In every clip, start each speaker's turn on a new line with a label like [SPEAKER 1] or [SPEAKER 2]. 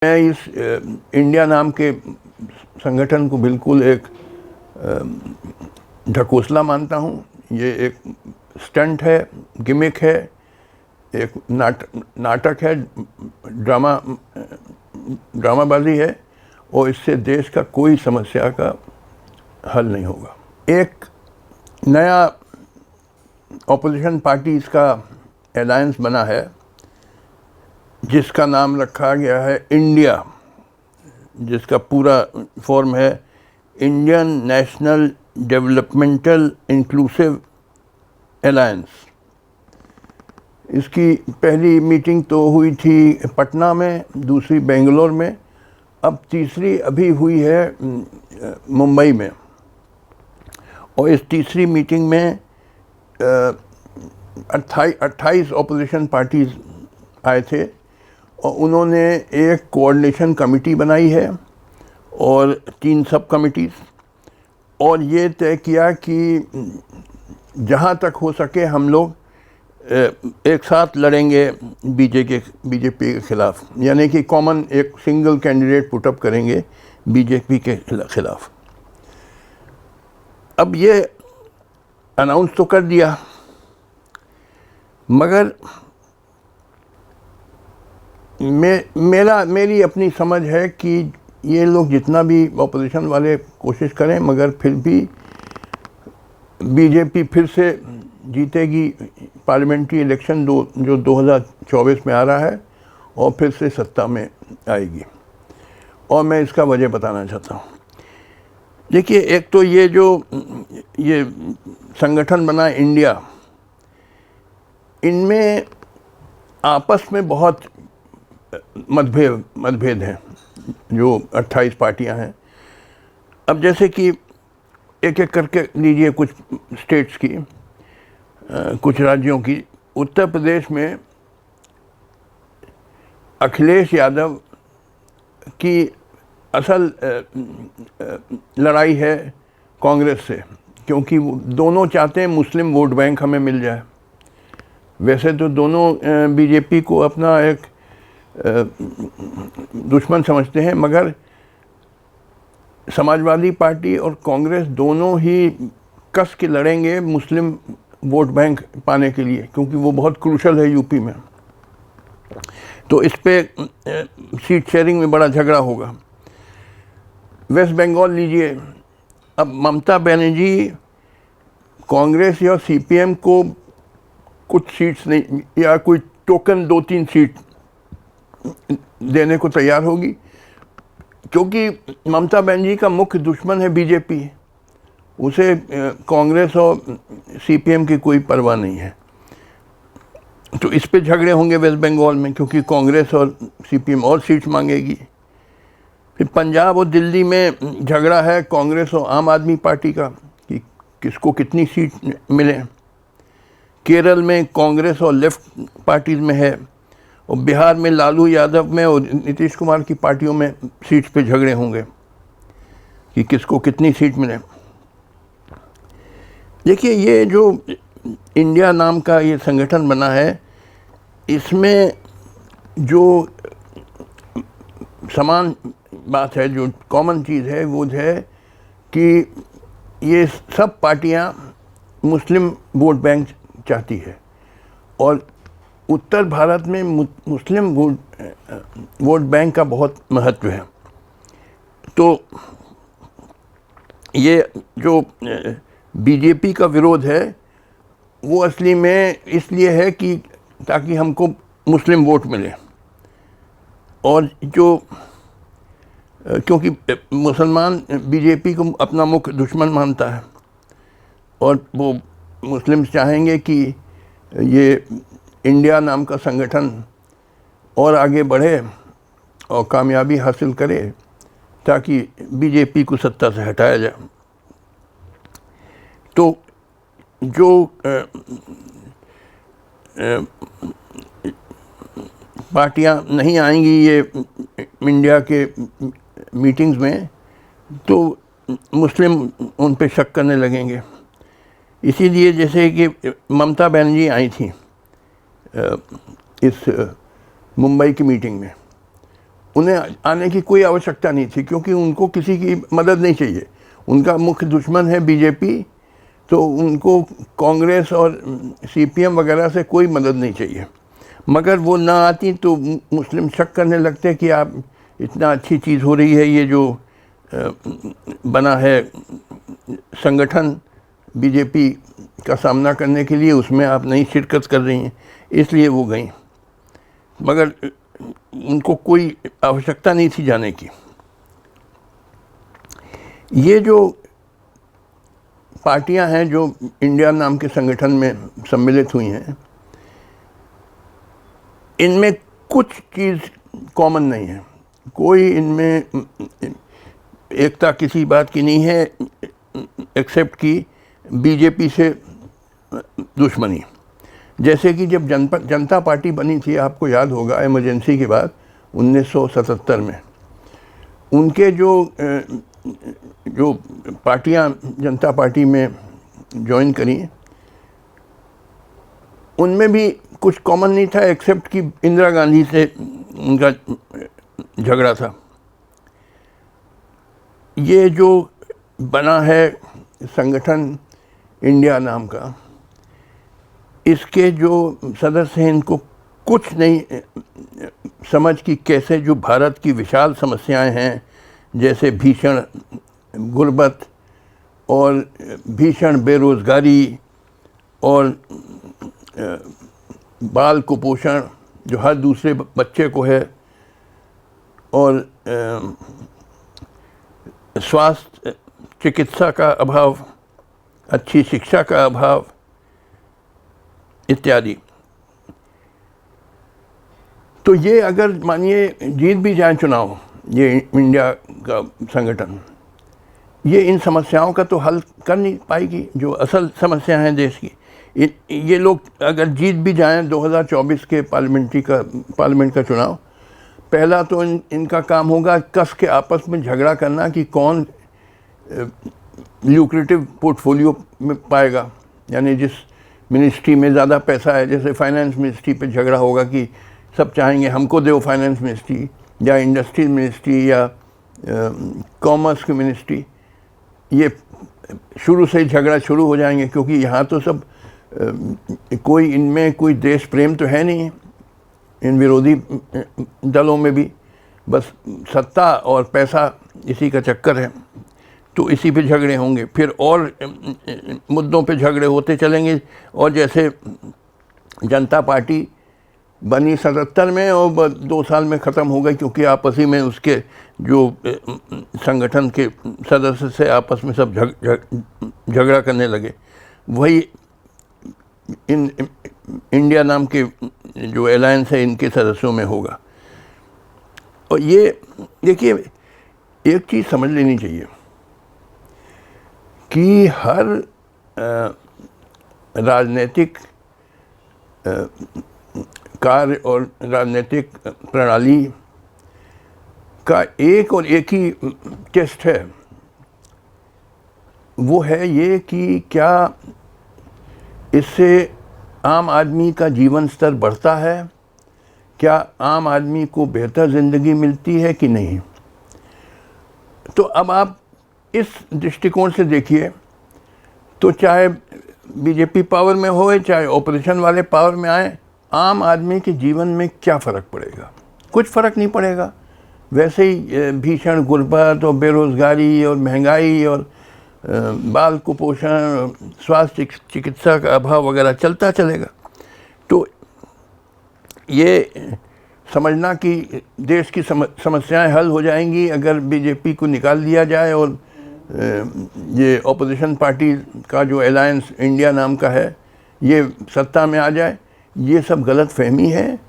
[SPEAKER 1] मैं इस इंडिया नाम के संगठन को बिल्कुल एक ढकोसला मानता हूँ। ये एक स्टंट है, गिमिक है, एक नाटक है, ड्रामाबाजी है और इससे देश का कोई समस्या का हल नहीं होगा। एक नया ऑपोजिशन पार्टीज का अलायंस बना है जिसका नाम रखा गया है इंडिया, जिसका पूरा फॉर्म है Indian national developmental inclusive alliance. इसकी पहली मीटिंग तो हुई थी पटना में, दूसरी बेंगलोर में, अब तीसरी अभी हुई है मुंबई में। और इस तीसरी मीटिंग में 28 ऑपोजिशन पार्टीज आए थे और उन्होंने एक कोऑर्डिनेशन कमेटी बनाई है और 3 सब कमिटीज़, और ये तय किया कि जहाँ तक हो सके हम लोग एक साथ लड़ेंगे बीजेपी के ख़िलाफ़, यानी कि कॉमन एक सिंगल कैंडिडेट पुटअप करेंगे बीजेपी के ख़िलाफ़। अब ये अनाउंस तो कर दिया, मगर मेरी अपनी समझ है कि ये लोग जितना भी ऑपोजिशन वाले कोशिश करें, मगर फिर भी बीजेपी फिर से जीतेगी पार्लियामेंट्री इलेक्शन जो 2024 में आ रहा है और फिर से सत्ता में आएगी। और मैं इसका वजह बताना चाहता हूँ। देखिए, एक तो ये संगठन बना इंडिया, इनमें आपस में बहुत मतभेद हैं। जो 28 पार्टियां हैं, अब जैसे कि एक एक करके लीजिए कुछ स्टेट्स की, कुछ राज्यों की। उत्तर प्रदेश में अखिलेश यादव की असल लड़ाई है कांग्रेस से, क्योंकि वो दोनों चाहते हैं मुस्लिम वोट बैंक हमें मिल जाए। वैसे तो दोनों बीजेपी को अपना एक दुश्मन समझते हैं, मगर समाजवादी पार्टी और कांग्रेस दोनों ही कस के लड़ेंगे मुस्लिम वोट बैंक पाने के लिए, क्योंकि वो बहुत क्रूशल है यूपी में। तो इस पे सीट शेयरिंग में बड़ा झगड़ा होगा। वेस्ट बंगाल लीजिए, अब ममता बनर्जी कांग्रेस या सीपीएम को कुछ सीट्स नहीं, या कोई टोकन 2-3 सीट देने को तैयार होगी, क्योंकि ममता बनर्जी का मुख्य दुश्मन है बीजेपी। उसे कांग्रेस और सीपीएम की कोई परवाह नहीं है। तो इस पे झगड़े होंगे वेस्ट बंगाल में, क्योंकि कांग्रेस और सीपीएम और सीट्स मांगेगी। फिर पंजाब और दिल्ली में झगड़ा है कांग्रेस और आम आदमी पार्टी का कि किसको कितनी सीट मिले। केरल में कांग्रेस और लेफ्ट पार्टीज में है, और बिहार में लालू यादव में और नीतीश कुमार की पार्टियों में सीट्स पे झगड़े होंगे कि किसको कितनी सीट मिले। देखिए, ये जो इंडिया नाम का ये संगठन बना है, इसमें जो समान बात है, जो कॉमन चीज़ है, वो है कि ये सब पार्टियां मुस्लिम वोट बैंक चाहती है, और उत्तर भारत में मुस्लिम वोट बैंक का बहुत महत्व है। तो ये जो बीजेपी का विरोध है वो असली में इसलिए है कि ताकि हमको मुस्लिम वोट मिले, और जो क्योंकि मुसलमान बीजेपी को अपना मुख्य दुश्मन मानता है, और वो मुस्लिम्स चाहेंगे कि ये इंडिया नाम का संगठन और आगे बढ़े और कामयाबी हासिल करे, ताकि बीजेपी को सत्ता से हटाया जाए। तो जो पार्टियां नहीं आएंगी ये इंडिया के मीटिंग्स में, तो मुस्लिम उन पे शक करने लगेंगे। इसीलिए जैसे कि ममता बनर्जी आई थी इस मुंबई की मीटिंग में, उन्हें आने की कोई आवश्यकता नहीं थी, क्योंकि उनको किसी की मदद नहीं चाहिए। उनका मुख्य दुश्मन है बीजेपी, तो उनको कांग्रेस और सीपीएम वगैरह से कोई मदद नहीं चाहिए। मगर वो ना आती तो मुस्लिम शक करने लगते कि आप इतना अच्छी चीज़ हो रही है, ये जो बना है संगठन बीजेपी का सामना करने के लिए, उसमें आप नहीं शिरकत कर रही हैं, इसलिए वो गई। मगर उनको कोई आवश्यकता नहीं थी जाने की। ये जो पार्टियां हैं जो इंडिया नाम के संगठन में सम्मिलित हुई हैं, इनमें कुछ चीज़ कॉमन नहीं है। कोई इनमें एकता किसी बात की नहीं है, एक्सेप्ट कि बीजेपी से दुश्मनी। जैसे कि जब जनता पार्टी बनी थी, आपको याद होगा, इमरजेंसी के बाद 1977 में, उनके जो पार्टियां जनता पार्टी में ज्वाइन करी, उनमें भी कुछ कॉमन नहीं था, एक्सेप्ट कि इंदिरा गांधी से उनका झगड़ा था। ये जो बना है संगठन इंडिया नाम का, इसके जो सदस्य हैं, इनको कुछ नहीं समझ कि कैसे जो भारत की विशाल समस्याएं हैं, जैसे भीषण गुर्बत और भीषण बेरोज़गारी और बाल कुपोषण जो हर दूसरे बच्चे को है, और स्वास्थ्य चिकित्सा का अभाव, अच्छी शिक्षा का अभाव इत्यादि। तो ये अगर मानिए जीत भी जाए चुनाव, ये इंडिया का संगठन, ये इन समस्याओं का तो हल कर नहीं पाएगी जो असल समस्या हैं देश की। ये लोग अगर जीत भी जाएं 2024 के पार्लियामेंट का चुनाव, पहला तो इनका काम होगा कस के आपस में झगड़ा करना कि कौन ल्यूक्रेटिव पोर्टफोलियो में पाएगा, यानी जिस मिनिस्ट्री में ज़्यादा पैसा है। जैसे फाइनेंस मिनिस्ट्री पे झगड़ा होगा कि सब चाहेंगे हमको दो फाइनेंस मिनिस्ट्री, या इंडस्ट्री मिनिस्ट्री, या कॉमर्स की मिनिस्ट्री। ये शुरू से ही झगड़ा शुरू हो जाएंगे, क्योंकि यहाँ तो सब कोई इनमें कोई देश प्रेम तो है नहीं, इन विरोधी दलों में भी बस सत्ता और पैसा, इसी का चक्कर है। तो इसी पे झगड़े होंगे, फिर और मुद्दों पे झगड़े होते चलेंगे। और जैसे जनता पार्टी बनी 77 में और 2 साल में ख़त्म हो गई, क्योंकि आपस ही में उसके जो संगठन के सदस्य से आपस में सब झगड़ा करने लगे। वही इन इंडिया नाम के जो अलायंस है, इनके सदस्यों में होगा। और ये देखिए, एक चीज़ समझ लेनी चाहिए कि हर राजनीतिक कार्य और राजनीतिक प्रणाली का एक और एक ही टेस्ट है, वो है ये कि क्या इससे आम आदमी का जीवन स्तर बढ़ता है, क्या आम आदमी को बेहतर ज़िंदगी मिलती है कि नहीं। तो अब आप इस दृष्टिकोण से देखिए, तो चाहे बीजेपी पावर में हो, चाहे ऑपोजिशन वाले पावर में आए, आम आदमी के जीवन में क्या फ़र्क पड़ेगा? कुछ फ़र्क नहीं पड़ेगा। वैसे ही भीषण गुर्बत और बेरोज़गारी और महंगाई और बाल कुपोषण, स्वास्थ्य चिकित्सा का अभाव वगैरह चलता चलेगा। तो ये समझना कि देश की समस्याएं हल हो जाएंगी अगर बीजेपी को निकाल दिया जाए और ये ऑपोजिशन पार्टी का जो अलायंस इंडिया नाम का है ये सत्ता में आ जाए, ये सब गलत फहमी है।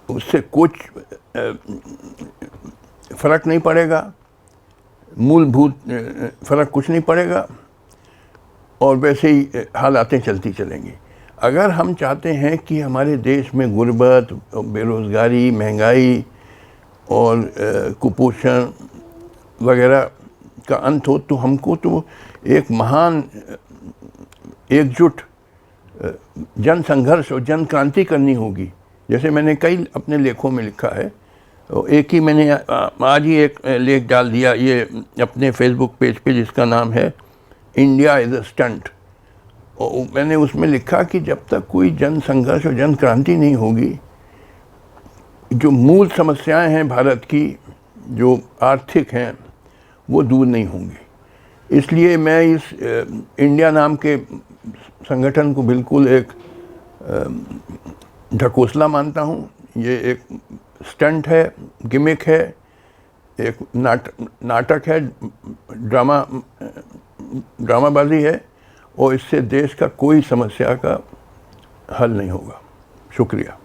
[SPEAKER 1] उससे कुछ फ़र्क नहीं पड़ेगा, मूलभूत फ़र्क कुछ नहीं पड़ेगा, और वैसे ही हालातें चलती चलेंगी। अगर हम चाहते हैं कि हमारे देश में गुर्बत, बेरोज़गारी, महंगाई और कुपोषण वगैरह का अंत हो, तो हमको तो एक महान एकजुट जन संघर्ष और जन क्रांति करनी होगी। जैसे मैंने कई अपने लेखों में लिखा है, तो एक ही मैंने आज ही एक लेख डाल दिया ये अपने फेसबुक पेज पे, जिसका नाम है इंडिया इज़ अ स्टंट। और मैंने उसमें लिखा कि जब तक कोई जन संघर्ष और जन क्रांति नहीं होगी, जो मूल समस्याएं हैं भारत की, जो आर्थिक हैं, वो दूर नहीं होंगी। इसलिए मैं इस इंडिया नाम के संगठन को बिल्कुल एक ढकोसला मानता हूँ। ये एक स्टंट है, गिमिक है, एक नाटक है, ड्रामाबाजी है, और इससे देश का कोई समस्या का हल नहीं होगा। शुक्रिया।